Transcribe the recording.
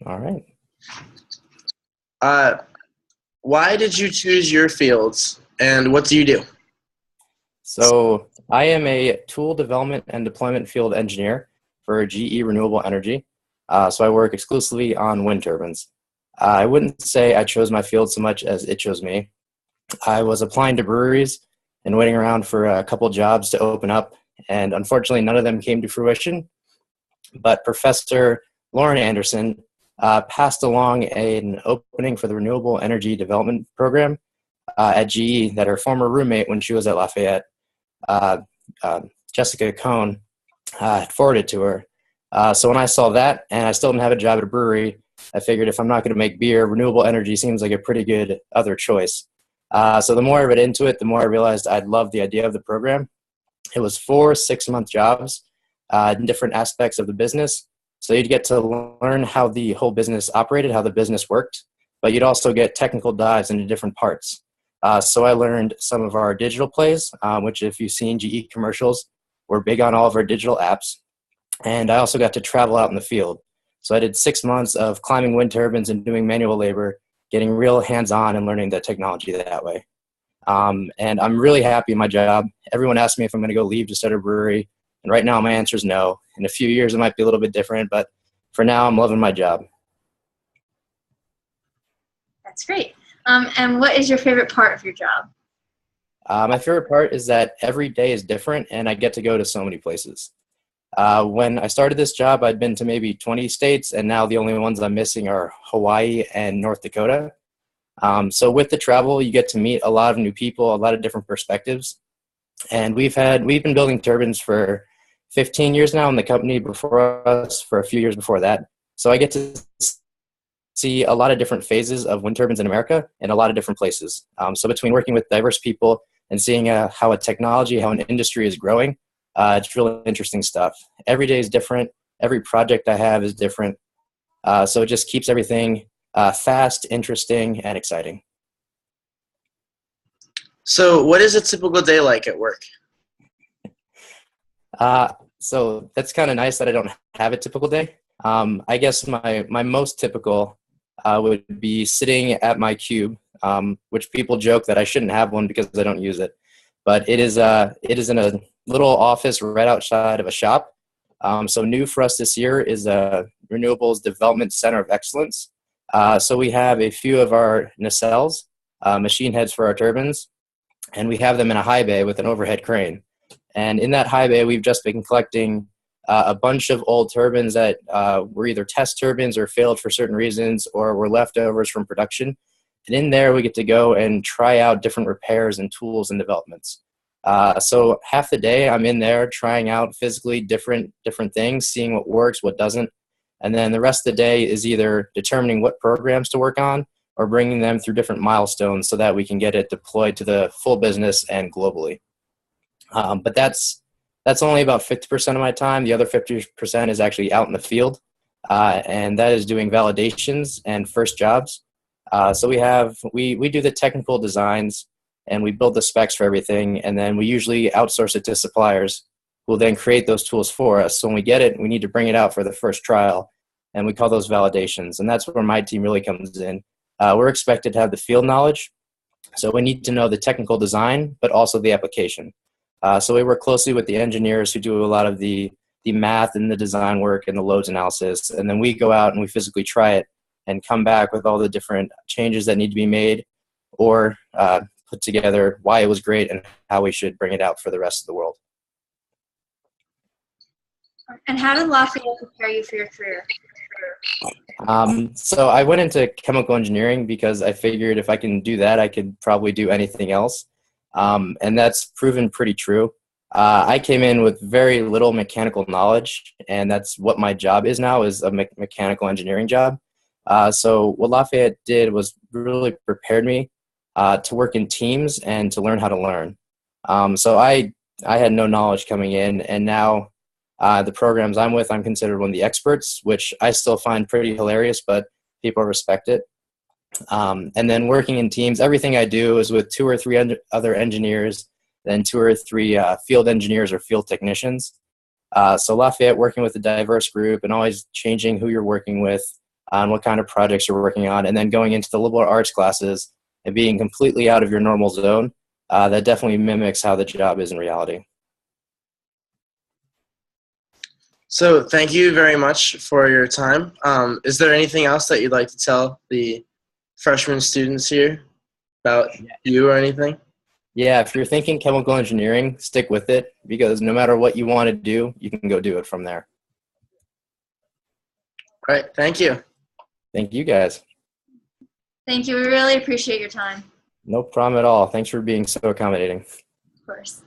All right. Uh, why did you choose your fields, and what do you do? So I am a tool development and deployment field engineer for GE Renewable Energy. So I work exclusively on wind turbines. I wouldn't say I chose my field so much as it chose me. I was applying to breweries and waiting around for a couple jobs to open up, and unfortunately, none of them came to fruition. But Professor Lauren Anderson passed along an opening for the Renewable Energy Development Program at GE that her former roommate, when she was at Lafayette, uh, uh, Jessica Cohn, had forwarded to her. So when I saw that, and I still didn't have a job at a brewery, I figured if I'm not going to make beer, renewable energy seems like a pretty good other choice. So the more I read into it, the more I realized I'd love the idea of the program. It was 4 6-month jobs in different aspects of the business. So you'd get to learn how the whole business operated, how the business worked, but you'd also get technical dives into different parts. So I learned some of our digital plays, which if you've seen GE commercials, we're big on all of our digital apps. And I also got to travel out in the field. So I did 6 months of climbing wind turbines and doing manual labor, getting real hands-on and learning the technology that way. And I'm really happy in my job. Everyone asks me if I'm going to go leave to start a brewery. And right now my answer is no. In a few years, it might be a little bit different, but for now, I'm loving my job. That's great. And what is your favorite part of your job? My favorite part is that every day is different and I get to go to so many places. When I started this job, I'd been to maybe 20 states, and now the only ones I'm missing are Hawaii and North Dakota. So with the travel, you get to meet a lot of new people, a lot of different perspectives. And we've been building turbines for 15 years now, and the company before us for a few years before that. So I get to see a lot of different phases of wind turbines in America in a lot of different places. So between working with diverse people and seeing how a technology, how an industry is growing, it's really interesting stuff. Every day is different. Every project I have is different. So it just keeps everything fast, interesting, and exciting. So what is a typical day like at work? So that's kind of nice that I don't have a typical day. I guess my most typical would be sitting at my cube, which people joke that I shouldn't have one because I don't use it. But it is in a little office right outside of a shop. So new for us this year is a Renewables Development Center of Excellence. So we have a few of our nacelles, machine heads for our turbines, and we have them in a high bay with an overhead crane. And in that high bay, we've just been collecting a bunch of old turbines that were either test turbines or failed for certain reasons or were leftovers from production. And in there, we get to go and try out different repairs and tools and developments. So half the day, I'm in there trying out physically different things, seeing what works, what doesn't. And then the rest of the day is either determining what programs to work on or bringing them through different milestones so that we can get it deployed to the full business and globally. But that's only about 50% of my time. The other 50% is actually out in the field, and that is doing validations and first jobs. So we do the technical designs and we build the specs for everything, and then we usually outsource it to suppliers who will then create those tools for us. So when we get it, we need to bring it out for the first trial, and we call those validations, and that's where my team really comes in. We're expected to have the field knowledge, so we need to know the technical design, but also the application. So we work closely with the engineers who do a lot of the math and the design work and the loads analysis, and then we go out and we physically try it and come back with all the different changes that need to be made or put together why it was great and how we should bring it out for the rest of the world. And how did Lafayette prepare you for your career? So I went into chemical engineering because I figured if I can do that, I could probably do anything else. And that's proven pretty true. I came in with very little mechanical knowledge, and that's what my job is now, is a mechanical engineering job. So what Lafayette did was really prepared me to work in teams and to learn how to learn. So I had no knowledge coming in, and now the programs I'm with, I'm considered one of the experts, which I still find pretty hilarious, but people respect it. And then working in teams, everything I do is with 2 or 3 other engineers, then 2 or 3 field engineers or field technicians. So Lafayette, working with a diverse group and always changing who you're working with, on what kind of projects you're working on, and then going into the liberal arts classes and being completely out of your normal zone, that definitely mimics how the job is in reality. So thank you very much for your time. Is there anything else that you'd like to tell the freshman students here about you or anything? Yeah, if you're thinking chemical engineering, stick with it, because no matter what you want to do, you can go do it from there. All right, thank you. Thank you, guys. Thank you. We really appreciate your time. No problem at all. Thanks for being so accommodating. Of course.